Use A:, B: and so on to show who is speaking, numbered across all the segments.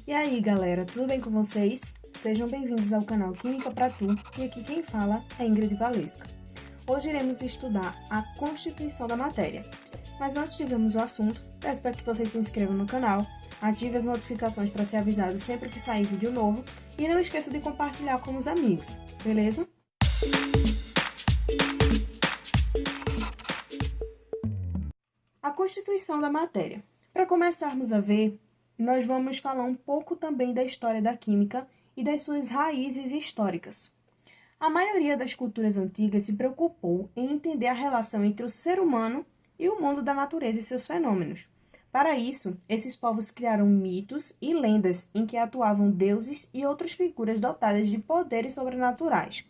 A: E aí, galera, tudo bem com vocês? Sejam bem-vindos ao canal Química pra Tu, e aqui quem fala é Ingrid Valesca. Hoje iremos estudar a constituição da matéria. Mas antes de vermos o assunto, peço para que vocês se inscrevam no canal, ative as notificações para ser avisado sempre que sair vídeo novo e não esqueça de compartilhar com os amigos, beleza? A constituição da matéria. Para começarmos a ver, nós vamos falar um pouco também da história da química e das suas raízes históricas. A maioria das culturas antigas se preocupou em entender a relação entre o ser humano e o mundo da natureza e seus fenômenos. Para isso, esses povos criaram mitos e lendas em que atuavam deuses e outras figuras dotadas de poderes sobrenaturais.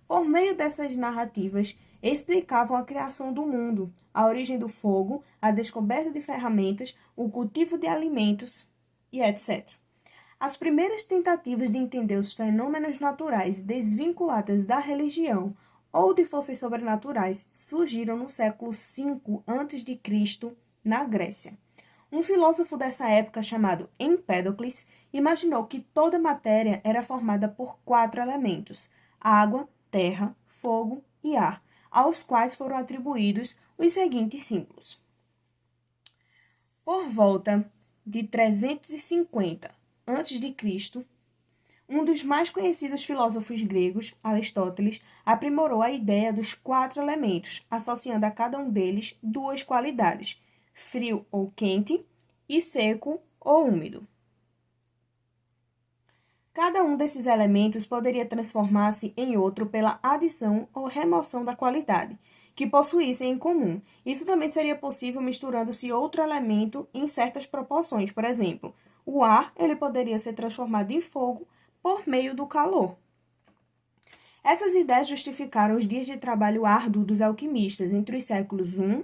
A: Por meio dessas narrativas, explicavam a criação do mundo, a origem do fogo, a descoberta de ferramentas, o cultivo de alimentos e etc. As primeiras tentativas de entender os fenômenos naturais desvinculadas da religião ou de forças sobrenaturais surgiram no século V a.C., na Grécia. Um filósofo dessa época chamado Empédocles imaginou que toda matéria era formada por 4 elementos: água, terra, fogo e ar, aos quais foram atribuídos os seguintes símbolos. Por volta de 350 a.C., um dos mais conhecidos filósofos gregos, Aristóteles, aprimorou a ideia dos 4 elementos, associando a cada um deles 2 qualidades: frio ou quente e seco ou úmido. Cada um desses elementos poderia transformar-se em outro pela adição ou remoção da qualidade que possuíssem em comum. Isso também seria possível misturando-se outro elemento em certas proporções. Por exemplo, o ar ele poderia ser transformado em fogo por meio do calor. Essas ideias justificaram os dias de trabalho árduo dos alquimistas entre os séculos I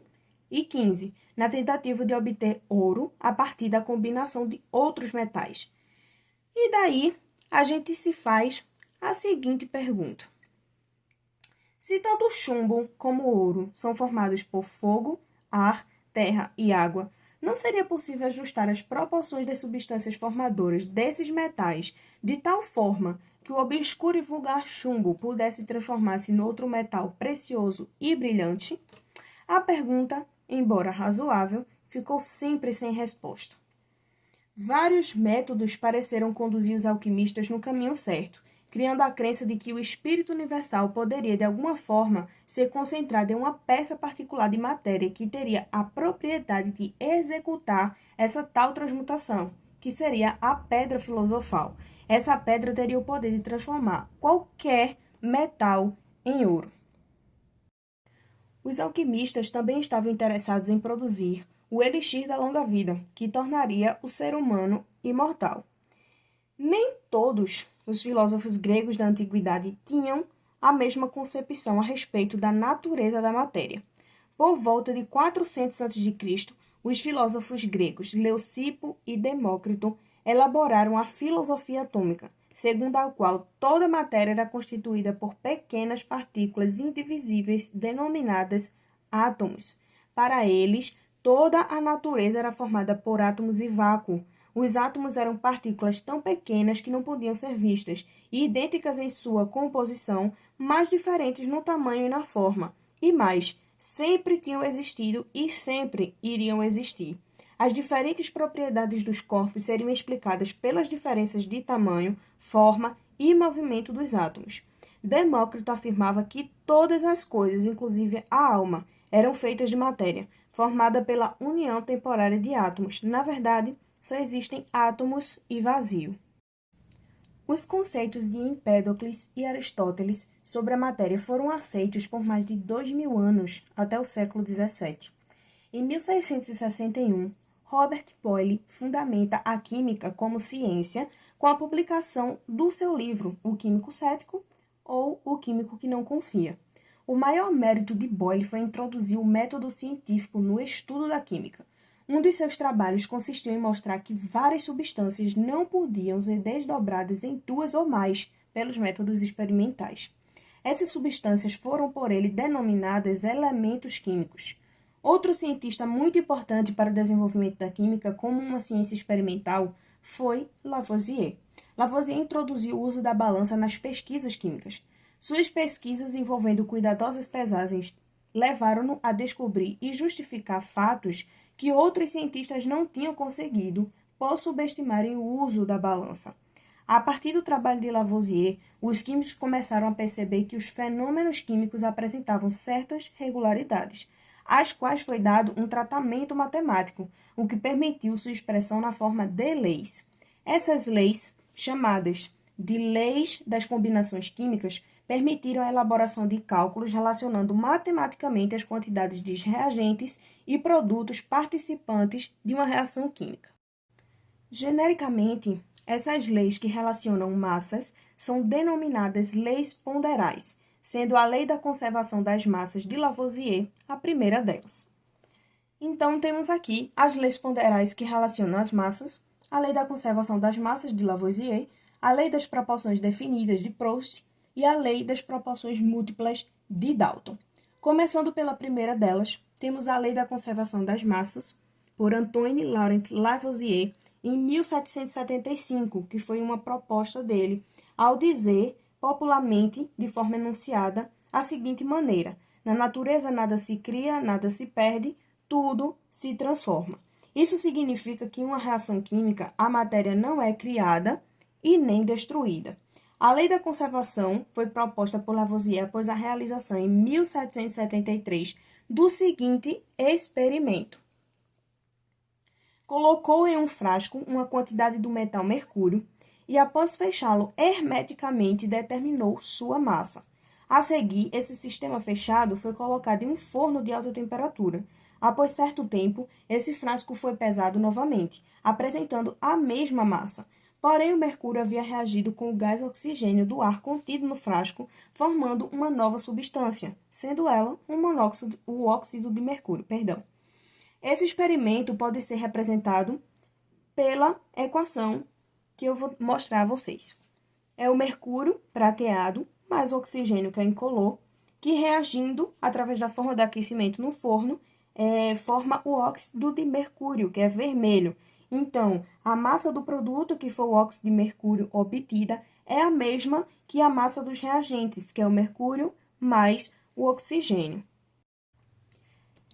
A: e XV, na tentativa de obter ouro a partir da combinação de outros metais. E daí, a gente se faz a seguinte pergunta. Se tanto o chumbo como o ouro são formados por fogo, ar, terra e água, não seria possível ajustar as proporções das substâncias formadoras desses metais de tal forma que o obscuro e vulgar chumbo pudesse transformar-se em outro metal precioso e brilhante? A pergunta, embora razoável, ficou sempre sem resposta. Vários métodos pareceram conduzir os alquimistas no caminho certo, criando a crença de que o espírito universal poderia, de alguma forma, ser concentrado em uma peça particular de matéria que teria a propriedade de executar essa tal transmutação, que seria a pedra filosofal. Essa pedra teria o poder de transformar qualquer metal em ouro. Os alquimistas também estavam interessados em produzir o elixir da longa vida, que tornaria o ser humano imortal. Nem todos os filósofos gregos da antiguidade tinham a mesma concepção a respeito da natureza da matéria. Por volta de 400 a.C., os filósofos gregos Leucipo e Demócrito elaboraram a filosofia atômica, segundo a qual toda matéria era constituída por pequenas partículas indivisíveis denominadas átomos. Para eles, toda a natureza era formada por átomos e vácuo. Os átomos eram partículas tão pequenas que não podiam ser vistas, e idênticas em sua composição, mas diferentes no tamanho e na forma. E mais, sempre tinham existido e sempre iriam existir. As diferentes propriedades dos corpos seriam explicadas pelas diferenças de tamanho, forma e movimento dos átomos. Demócrito afirmava que todas as coisas, inclusive a alma, eram feitas de matéria, formada pela união temporária de átomos. Na verdade, só existem átomos e vazio. Os conceitos de Empédocles e Aristóteles sobre a matéria foram aceitos por mais de 2000 anos, até o século XVII. Em 1661, Robert Boyle fundamenta a química como ciência com a publicação do seu livro O Químico Cético ou O Químico que Não Confia. O maior mérito de Boyle foi introduzir o método científico no estudo da química. Um de seus trabalhos consistiu em mostrar que várias substâncias não podiam ser desdobradas em 2 ou mais pelos métodos experimentais. Essas substâncias foram por ele denominadas elementos químicos. Outro cientista muito importante para o desenvolvimento da química como uma ciência experimental foi Lavoisier. Lavoisier introduziu o uso da balança nas pesquisas químicas. Suas pesquisas envolvendo cuidadosas pesagens levaram-no a descobrir e justificar fatos que outros cientistas não tinham conseguido por subestimarem o uso da balança. A partir do trabalho de Lavoisier, os químicos começaram a perceber que os fenômenos químicos apresentavam certas regularidades, às quais foi dado um tratamento matemático, o que permitiu sua expressão na forma de leis. Essas leis, chamadas de leis das combinações químicas, permitiram a elaboração de cálculos relacionando matematicamente as quantidades de reagentes e produtos participantes de uma reação química. Genericamente, essas leis que relacionam massas são denominadas leis ponderais, sendo a lei da conservação das massas de Lavoisier a primeira delas. Então, temos aqui as leis ponderais que relacionam as massas, a lei da conservação das massas de Lavoisier, a lei das proporções definidas de Proust e a lei das proporções múltiplas de Dalton. Começando pela primeira delas, temos a lei da conservação das massas, por Antoine Laurent Lavoisier, em 1775, que foi uma proposta dele, ao dizer, popularmente, de forma enunciada, a seguinte maneira: na natureza nada se cria, nada se perde, tudo se transforma. Isso significa que em uma reação química, a matéria não é criada e nem destruída. A lei da conservação foi proposta por Lavoisier após a realização, em 1773, do seguinte experimento. Colocou em um frasco uma quantidade do metal mercúrio e, após fechá-lo hermeticamente, determinou sua massa. A seguir, esse sistema fechado foi colocado em um forno de alta temperatura. Após certo tempo, esse frasco foi pesado novamente, apresentando a mesma massa. Porém, o mercúrio havia reagido com o gás oxigênio do ar contido no frasco, formando uma nova substância, sendo ela o óxido de mercúrio. Esse experimento pode ser representado pela equação que eu vou mostrar a vocês. É o mercúrio prateado mais o oxigênio, que é incolor, que reagindo através da forma de aquecimento no forno, forma o óxido de mercúrio, que é vermelho. Então, a massa do produto, que for o óxido de mercúrio obtida, é a mesma que a massa dos reagentes, que é o mercúrio mais o oxigênio.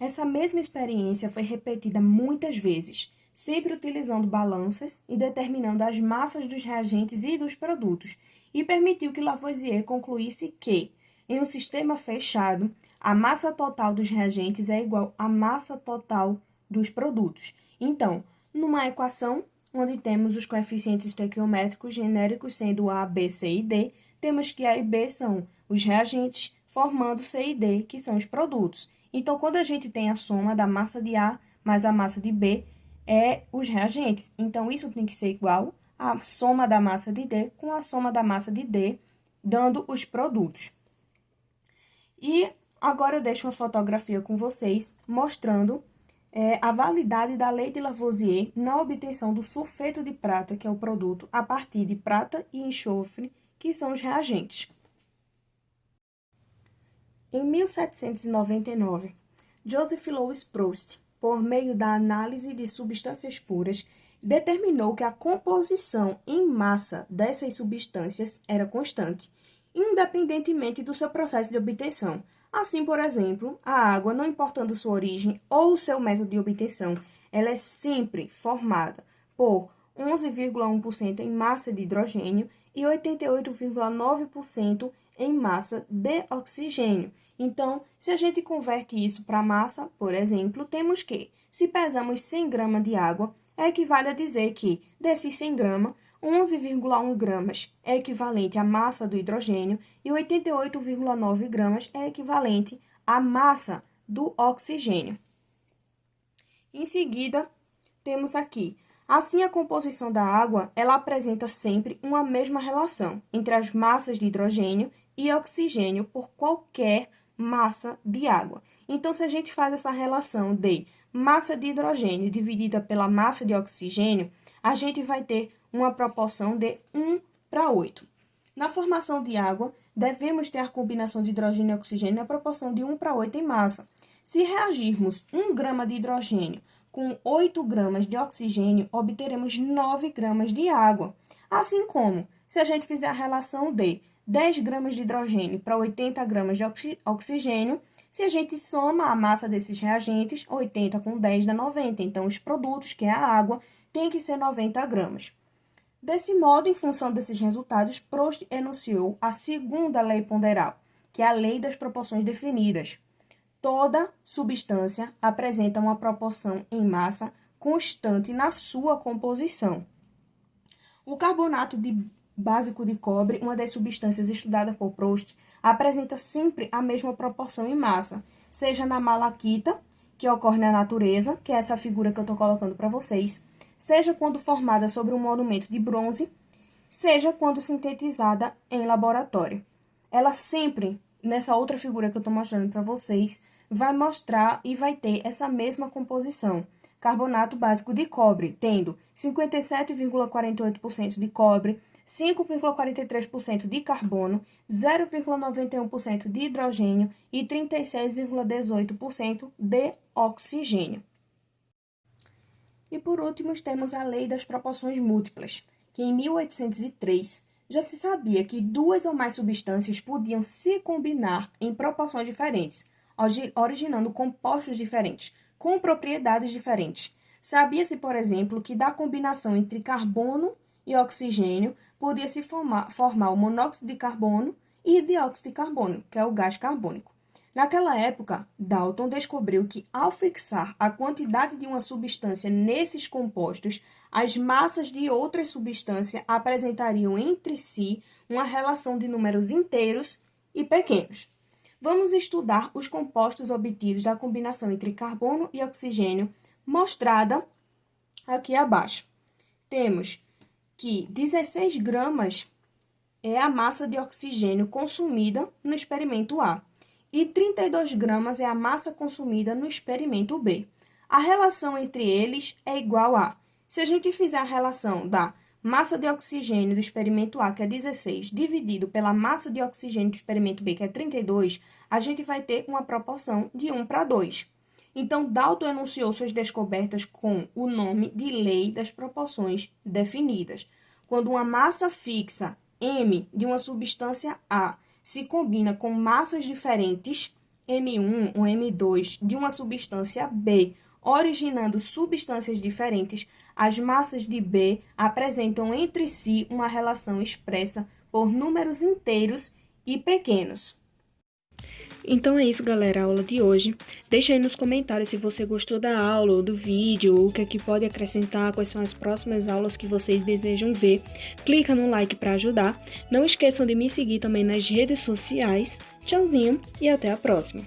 A: Essa mesma experiência foi repetida muitas vezes, sempre utilizando balanças e determinando as massas dos reagentes e dos produtos, e permitiu que Lavoisier concluísse que, em um sistema fechado, a massa total dos reagentes é igual à massa total dos produtos. Então, numa equação onde temos os coeficientes estequiométricos genéricos sendo A, B, C e D, temos que A e B são os reagentes, formando C e D, que são os produtos. Então, quando a gente tem a soma da massa de A mais a massa de B, é os reagentes. Então, isso tem que ser igual à soma da massa de D com a soma da massa de D, dando os produtos. E agora eu deixo uma fotografia com vocês, mostrando a validade da lei de Lavoisier na obtenção do sulfeto de prata, que é o produto, a partir de prata e enxofre, que são os reagentes. Em 1799, Joseph Louis Proust, por meio da análise de substâncias puras, determinou que a composição em massa dessas substâncias era constante, independentemente do seu processo de obtenção. Assim, por exemplo, a água, não importando sua origem ou o seu método de obtenção, ela é sempre formada por 11,1% em massa de hidrogênio e 88,9% em massa de oxigênio. Então, se a gente converte isso para massa, por exemplo, temos que, se pesamos 100 gramas de água, equivale a dizer que, desses 100 gramas, 11,1 gramas é equivalente à massa do hidrogênio e 88,9 gramas é equivalente à massa do oxigênio. Em seguida, temos aqui, assim a composição da água, ela apresenta sempre uma mesma relação entre as massas de hidrogênio e oxigênio por qualquer massa de água. Então, se a gente faz essa relação de massa de hidrogênio dividida pela massa de oxigênio, a gente vai ter uma proporção de 1:8. Na formação de água, devemos ter a combinação de hidrogênio e oxigênio na proporção de 1:8 em massa. Se reagirmos 1 grama de hidrogênio com 8 gramas de oxigênio, obteremos 9 gramas de água. Assim como, se a gente fizer a relação de 10 gramas de hidrogênio para 80 gramas de oxigênio, se a gente soma a massa desses reagentes, 80 com 10 dá 90. Então, os produtos, que é a água, tem que ser 90 gramas. Desse modo, em função desses resultados, Prost enunciou a segunda lei ponderal, que é a lei das proporções definidas. Toda substância apresenta uma proporção em massa constante na sua composição. O carbonato básico de cobre, uma das substâncias estudadas por Prost, apresenta sempre a mesma proporção em massa, seja na malaquita, que ocorre na natureza, que é essa figura que eu estou colocando para vocês, seja quando formada sobre um monumento de bronze, seja quando sintetizada em laboratório. Ela sempre, nessa outra figura que eu estou mostrando para vocês, vai mostrar e vai ter essa mesma composição. Carbonato básico de cobre, tendo 57,48% de cobre, 5,43% de carbono, 0,91% de hidrogênio e 36,18% de oxigênio. E por último, temos a lei das proporções múltiplas, que em 1803 já se sabia que duas ou mais substâncias podiam se combinar em proporções diferentes, originando compostos diferentes, com propriedades diferentes. Sabia-se, por exemplo, que da combinação entre carbono e oxigênio podia se formar o monóxido de carbono e dióxido de carbono, que é o gás carbônico. Naquela época, Dalton descobriu que, ao fixar a quantidade de uma substância nesses compostos, as massas de outra substância apresentariam entre si uma relação de números inteiros e pequenos. Vamos estudar os compostos obtidos da combinação entre carbono e oxigênio, mostrada aqui abaixo. Temos que 16 gramas é a massa de oxigênio consumida no experimento A e 32 gramas é a massa consumida no experimento B. A relação entre eles é igual a, se a gente fizer a relação da massa de oxigênio do experimento A, que é 16, dividido pela massa de oxigênio do experimento B, que é 32, a gente vai ter uma proporção de 1 para 2. Então, Dalton enunciou suas descobertas com o nome de Lei das Proporções Definidas. Quando uma massa fixa, M, de uma substância A, se combina com massas diferentes, M1 ou M2, de uma substância B, originando substâncias diferentes, as massas de B apresentam entre si uma relação expressa por números inteiros e pequenos. Então é isso, galera, a aula de hoje. Deixa aí nos comentários se você gostou da aula ou do vídeo, o que é que pode acrescentar, quais são as próximas aulas que vocês desejam ver. Clica no like para ajudar. Não esqueçam de me seguir também nas redes sociais. Tchauzinho e até a próxima!